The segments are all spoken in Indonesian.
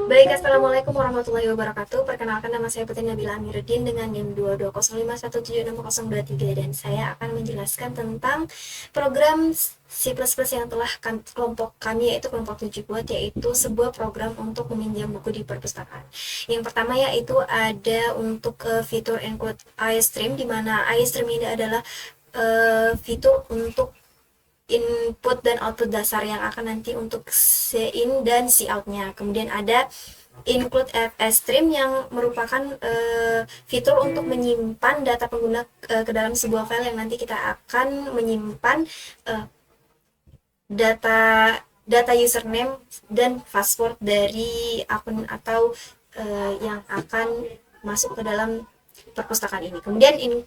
Baik, Assalamualaikum warahmatullahi wabarakatuh. Perkenalkan, nama saya Putri Nabila Amiruddin dengan NIM 22051760023 dan saya akan menjelaskan tentang program C++ yang telah kelompok kami, yaitu kelompok 7 buat, yaitu sebuah program untuk meminjam buku di perpustakaan. Yang pertama yaitu ada untuk fitur include iStream, di mana iStream ini adalah fitur untuk input dan output dasar yang akan nanti untuk C-in dan C-out-nya. Kemudian ada include FS stream yang merupakan fitur untuk menyimpan data pengguna ke dalam sebuah file yang nanti kita akan menyimpan data data username dan password dari akun atau yang akan masuk ke dalam perpustakaan ini. Kemudian include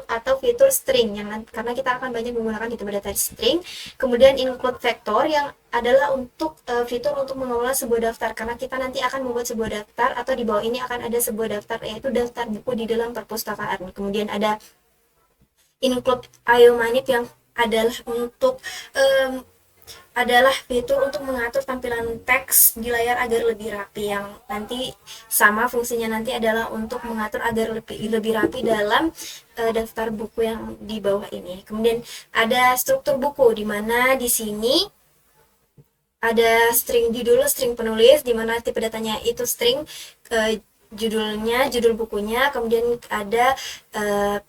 atau fitur string yang karena kita akan banyak menggunakan di data string. Kemudian include vector yang adalah untuk fitur untuk mengelola sebuah daftar, karena kita nanti akan membuat sebuah daftar atau di bawah ini akan ada sebuah daftar, yaitu daftar buku di dalam perpustakaan. Kemudian ada include iomanip yang adalah untuk adalah fitur untuk mengatur tampilan teks di layar agar lebih rapi, yang nanti sama fungsinya nanti adalah untuk mengatur agar lebih rapi dalam daftar buku yang di bawah ini. Kemudian ada struktur buku, di mana di sini ada string judul, string penulis, di mana tipe datanya itu string, judulnya, judul bukunya, kemudian ada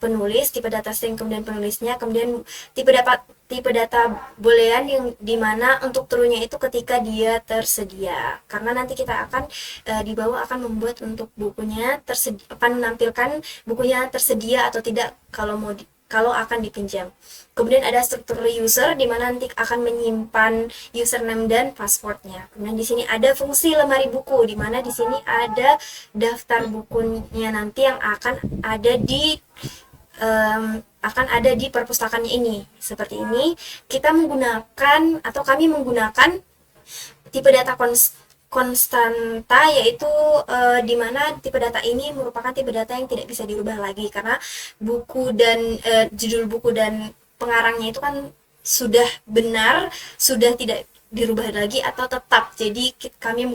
penulis, tipe data string, kemudian penulisnya, kemudian tipe data boolean yang dimana untuk true-nya itu ketika dia tersedia, karena nanti kita akan di bawah akan membuat untuk bukunya tersedia, akan menampilkan bukunya tersedia atau tidak kalau akan dipinjam. Kemudian ada struktur user, di mana nanti akan menyimpan username dan passwordnya. Kemudian di sini ada fungsi lemari buku, di mana di sini ada daftar bukunya nanti yang akan ada di perpustakaannya ini. Seperti ini, kita menggunakan atau kami menggunakan tipe data konstanta, yaitu di mana tipe data ini merupakan tipe data yang tidak bisa dirubah lagi, karena buku dan judul buku dan pengarangnya itu kan sudah benar, sudah tidak dirubah lagi atau tetap. Jadi kami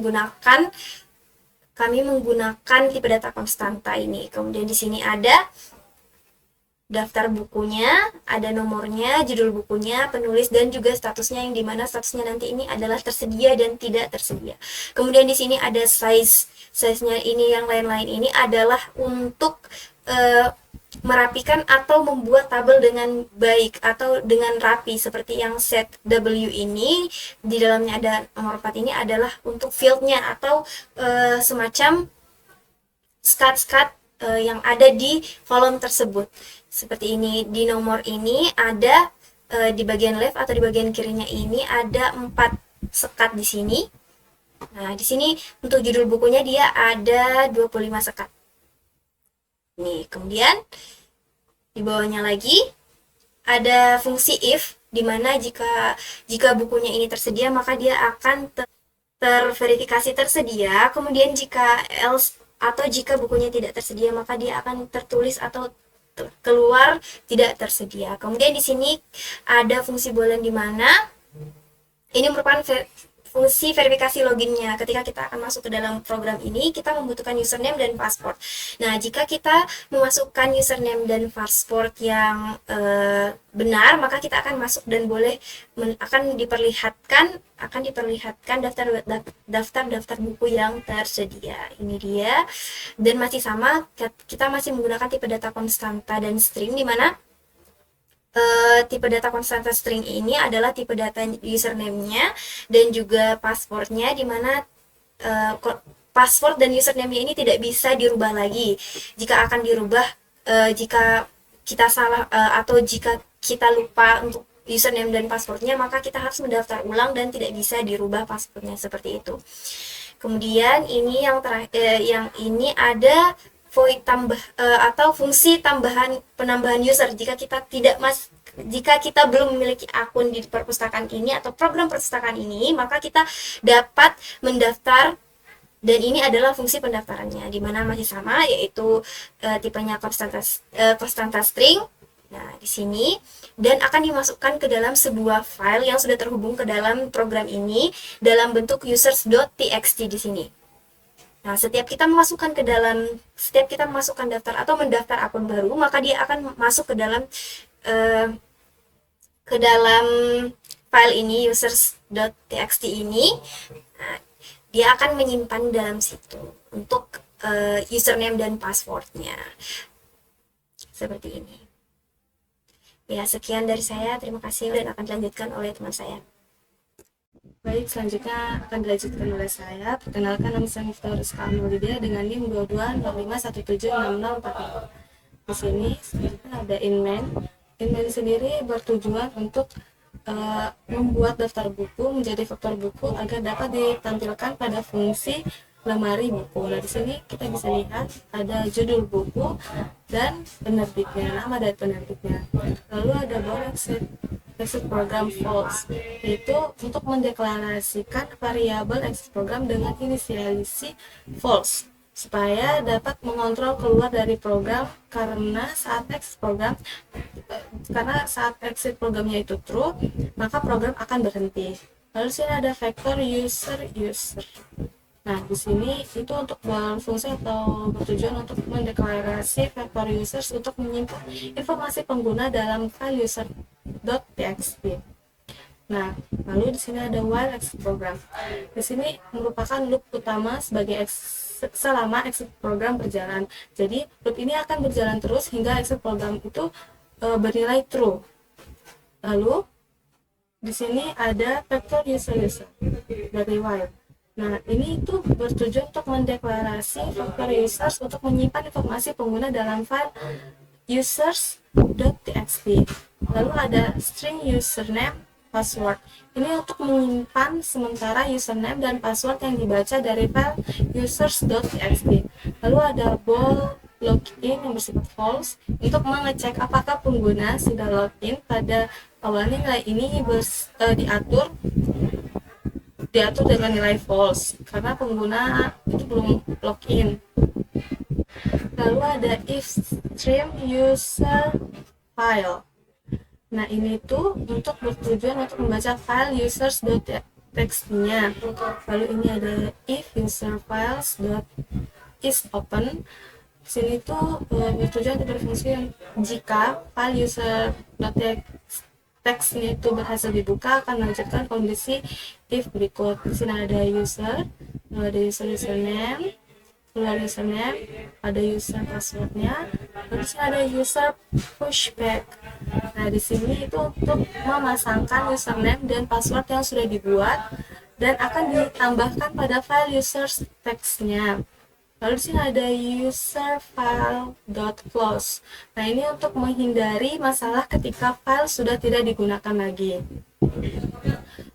menggunakan tipe data konstanta ini. Kemudian di sini ada daftar bukunya, ada nomornya, judul bukunya, penulis, dan juga statusnya, yang dimana statusnya nanti ini adalah tersedia dan tidak tersedia. Kemudian di sini ada size-nya ini, yang lain-lain ini adalah untuk merapikan atau membuat tabel dengan baik atau dengan rapi, seperti yang set W ini, di dalamnya ada nomor 4 ini adalah untuk fieldnya atau semacam skat-skat yang ada di kolom tersebut. Seperti ini, di nomor ini ada di bagian left atau di bagian kirinya ini ada 4 sekat di sini. Nah, di sini untuk judul bukunya dia ada 25 sekat. Nih, kemudian di bawahnya lagi ada fungsi if, di mana jika bukunya ini tersedia maka dia akan terverifikasi tersedia. Kemudian jika else atau jika bukunya tidak tersedia maka dia akan tertulis atau keluar tidak tersedia. Kemudian di sini ada fungsi boolean, di mana ini merupakan fungsi verifikasi loginnya. Ketika kita akan masuk ke dalam program ini, kita membutuhkan username dan password. Nah, jika kita memasukkan username dan password yang benar, maka kita akan masuk dan akan diperlihatkan daftar buku yang tersedia. Ini dia. Dan masih sama, kita masih menggunakan tipe data konstanta dan string, di mana tipe data konstanta string ini adalah tipe data username-nya dan juga password-nya, di mana password dan username-nya ini tidak bisa dirubah lagi. Jika akan dirubah, jika kita salah atau jika kita lupa untuk username dan password-nya, maka kita harus mendaftar ulang dan tidak bisa dirubah password-nya, seperti itu. Kemudian ini yang ini ada void atau fungsi penambahan user. Jika kita belum memiliki akun di perpustakaan ini atau program perpustakaan ini, maka kita dapat mendaftar, dan ini adalah fungsi pendaftarannya, di mana masih sama, yaitu tipenya konstanta string. Nah, di sini, dan akan dimasukkan ke dalam sebuah file yang sudah terhubung ke dalam program ini dalam bentuk users.txt di sini. Nah, setiap kita memasukkan daftar atau mendaftar akun baru, maka dia akan masuk eh, ke dalam file ini, users.txt ini. Nah, dia akan menyimpan dalam situ untuk username dan passwordnya. Seperti ini. Ya, sekian dari saya. Terima kasih dan akan dilanjutkan oleh teman saya. Baik, selanjutnya akan dilanjutkan oleh saya. Perkenalkan, nama saya Miftah Rizka Amaludia dengan NIM 2205176040. Di sini selanjutnya ada inmain. Inmain sendiri bertujuan untuk membuat daftar buku menjadi faktor buku agar dapat ditampilkan pada fungsi lemari buku. Nah, di sini kita bisa lihat ada judul buku dan penerbitnya, nama dari penerbitnya. Lalu ada bawah exit program false, yaitu untuk mendeklarasikan variabel exit program dengan inisialisasi false supaya dapat mengontrol keluar dari program karena saat exit programnya itu true, maka program akan berhenti. Lalu sini ada vector user. Nah, di sini itu untuk berfungsi atau bertujuan untuk mendeklarasi vector users untuk menyimpan informasi pengguna dalam file user.txt. Nah, lalu di sini ada while exit program. Di sini merupakan loop utama selama exit program berjalan. Jadi, loop ini akan berjalan terus hingga exit program itu bernilai true. Lalu di sini ada vector user dari while. Nah, ini itu bertujuan untuk mendeklarasi vector users untuk menyimpan informasi pengguna dalam file users.txt. Lalu ada string username password. Ini untuk menyimpan sementara username dan password yang dibaca dari file users.txt. Lalu ada bool login yang bersifat false untuk mengecek apakah pengguna sudah login. Pada awalnya nilai ini diatur dengan nilai false karena pengguna itu belum login. Lalu ada if stream user file. Nah, ini tuh untuk bertujuan untuk membaca file users.txt-nya. Lalu ini ada if user files is open. Sini tuh bertujuan untuk berfungsi jika file user.txt-nya itu berhasil dibuka, akan melanjutkan kondisi if berikut. Di sini ada user, ada username, keluar username, ada user passwordnya, terus ada user pushback. Nah, di sini itu untuk memasangkan username dan password yang sudah dibuat dan akan ditambahkan pada file users text-nya. Lalu di sini ada user file.close. Nah, ini untuk menghindari masalah ketika file sudah tidak digunakan lagi.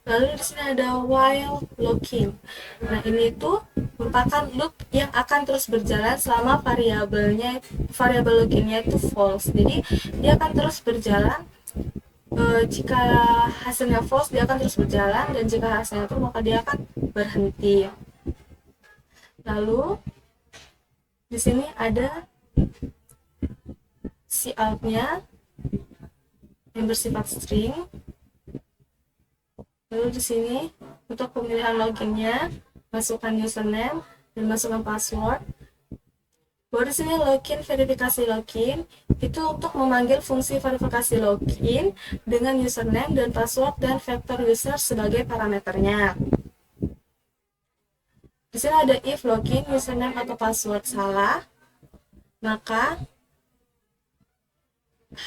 Lalu di sini ada while looking. Nah, ini tuh merupakan loop yang akan terus berjalan selama variabel lookingnya itu false. Jadi dia akan terus berjalan. Jika hasilnya false, dia akan terus berjalan, dan jika hasilnya true, maka dia akan berhenti. Lalu di sini ada cout-nya yang bersifat string. Lalu di sini untuk pemilihan loginnya, masukkan username dan masukkan password. Baru di sini login, verifikasi login itu untuk memanggil fungsi verifikasi login dengan username dan password dan vektor user sebagai parameternya. Di sini ada if login username atau password salah, maka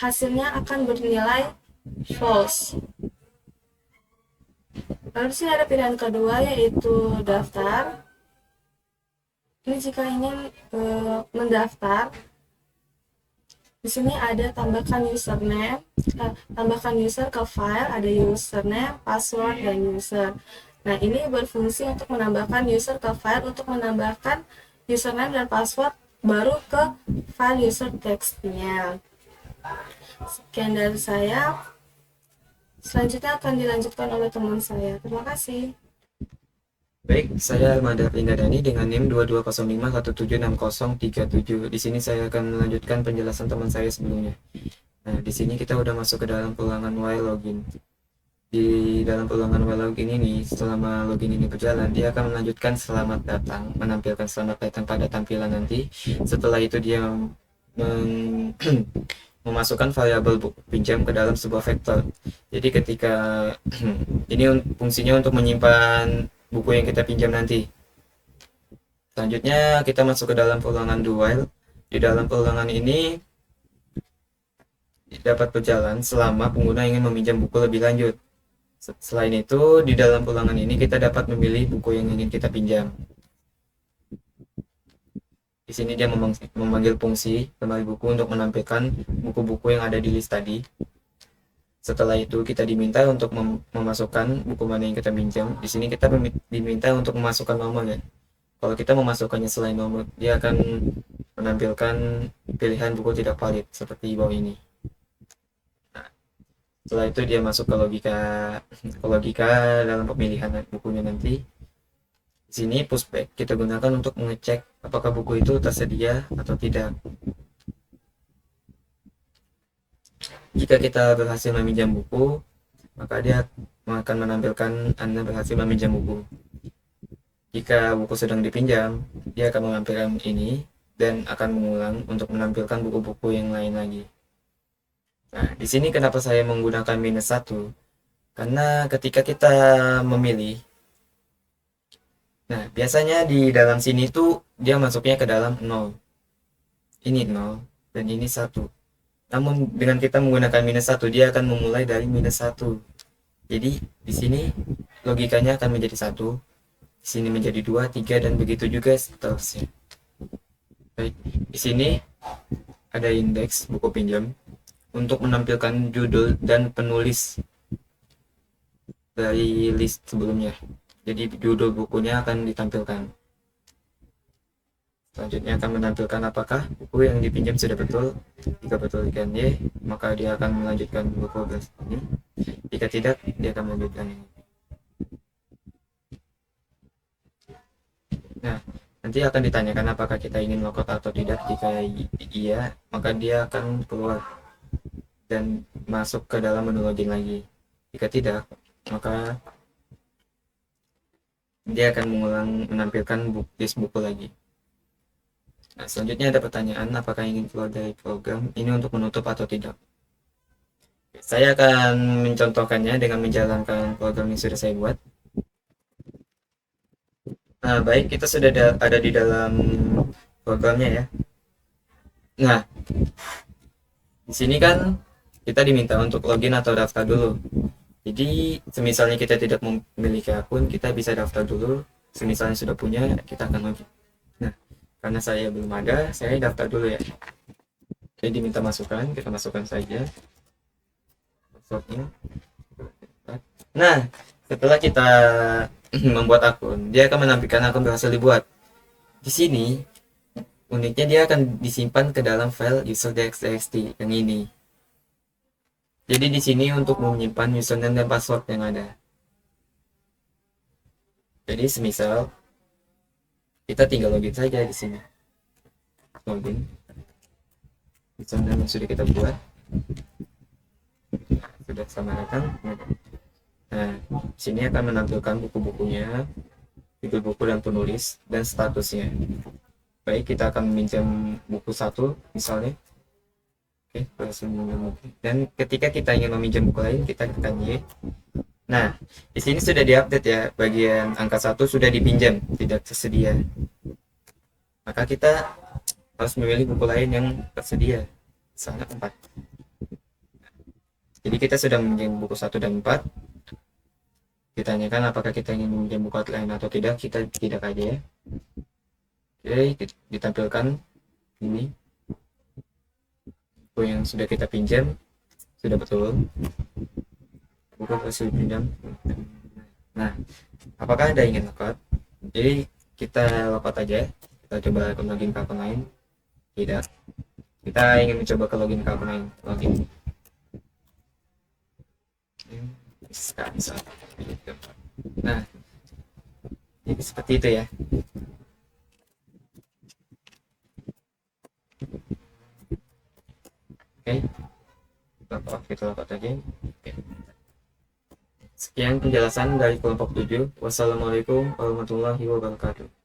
hasilnya akan bernilai false. Lalu di sini ada pilihan kedua, yaitu daftar. Ini jika ingin mendaftar, di sini ada tambahkan username, tambahkan user ke file, ada username, password, dan user. Nah, ini berfungsi untuk menambahkan user ke file untuk menambahkan username dan password baru ke file user text-nya. Sekian dari saya. Selanjutnya akan dilanjutkan oleh teman saya. Terima kasih. Baik, saya Almada Pringadani dengan NIM 2205176037. Di sini saya akan melanjutkan penjelasan teman saya sebelumnya. Nah, di sini kita udah masuk ke dalam ulangan while login. di dalam peluangan web login ini, selama login ini berjalan, dia akan melanjutkan selamat datang, menampilkan selamat datang pada tampilan nanti. Setelah itu dia memasukkan variabel pinjam ke dalam sebuah vektor. Jadi ketika ini fungsinya untuk menyimpan buku yang kita pinjam nanti. Selanjutnya kita masuk ke dalam peluangan do while. Di dalam peluangan ini dapat berjalan selama pengguna ingin meminjam buku lebih lanjut. Selain itu, di dalam peluangan ini kita dapat memilih buku yang ingin kita pinjam. Di sini dia memanggil fungsi lemari buku untuk menampilkan buku-buku yang ada di list tadi. Setelah itu kita diminta untuk memasukkan buku mana yang kita pinjam. Di sini kita diminta untuk memasukkan nomor ya. Kalau kita memasukkannya selain nomor, dia akan menampilkan pilihan buku tidak valid seperti di bawah ini. Nah, setelah itu dia masuk ke logika dalam pemilihan bukunya nanti. Di sini pushback kita gunakan untuk mengecek apakah buku itu tersedia atau tidak. Jika kita berhasil meminjam buku, maka dia akan menampilkan Anda berhasil meminjam buku. Jika buku sedang dipinjam, dia akan menampilkan ini dan akan mengulang untuk menampilkan buku-buku yang lain lagi. Nah, di sini kenapa saya menggunakan -1? Karena ketika kita memilih, nah biasanya di dalam sini tuh dia masuknya ke dalam 0. Ini 0 dan ini 1. Namun dengan kita menggunakan -1, dia akan memulai dari -1. Jadi di sini logikanya akan menjadi 1. Di sini menjadi 2, 3 dan begitu juga seterusnya. Baik, di sini ada indeks buku pinjam untuk menampilkan judul dan penulis dari list sebelumnya. Jadi judul bukunya akan ditampilkan. Selanjutnya akan menampilkan apakah buku yang dipinjam sudah betul. Jika betul ikan Y, maka dia akan melanjutkan buku ini. Jika tidak, dia akan melanjutkan ini. Nah, nanti akan ditanyakan apakah kita ingin logout atau tidak. Jika iya, maka dia akan keluar dan masuk ke dalam menu login lagi. Jika tidak, maka dia akan mengulang menampilkan list buku lagi. Nah, selanjutnya ada pertanyaan apakah ingin keluar dari program ini untuk menutup atau tidak. Saya akan mencontohkannya dengan menjalankan program yang sudah saya buat. Nah, baik, kita sudah ada di dalam programnya ya. Nah, di sini kan kita diminta untuk login atau daftar dulu. Jadi, semisalnya kita tidak memiliki akun, kita bisa daftar dulu. Semisalnya sudah punya, kita akan login. Nah, karena saya belum ada, saya daftar dulu ya. Jadi diminta masukan, kita masukkan saja passwordnya. Nah, setelah kita membuat akun, dia akan menampilkan akun berhasil dibuat. Di sini uniknya dia akan disimpan ke dalam file user.txt yang ini. Jadi di sini untuk menyimpan username dan password yang ada. Jadi semisal kita tinggal login saja di sini. Login. Username yang sudah kita buat. Sudah sama datang. Nah, sini akan menampilkan buku-bukunya, judul buku dan penulis, dan statusnya. Baik, kita akan meminjam buku 1 misalnya. Oke, berhasil meminjam buku. Dan ketika kita ingin meminjam buku lain, kita tekan Y. Nah, di sini sudah diupdate ya, bagian angka 1 sudah dipinjam, tidak tersedia. Maka kita harus memilih buku lain yang tersedia, misalnya 4. Jadi kita sudah meminjam buku 1 dan 4. Ditanyakan apakah kita ingin meminjam buku lain atau tidak, kita tidak aja ya. Oke, ditampilkan ini buku yang sudah kita pinjam sudah betul, buku hasil pinjam. Nah, apakah Anda ingin logout? Jadi kita logout aja, kita coba login ke akun lain. Tidak, kita ingin mencoba ke login ke akun lain. Login bisa. Nah, jadi seperti itu ya. Oke, kita logout aja. Oke. Sekian penjelasan dari kelompok 7. Wassalamualaikum warahmatullahi wabarakatuh.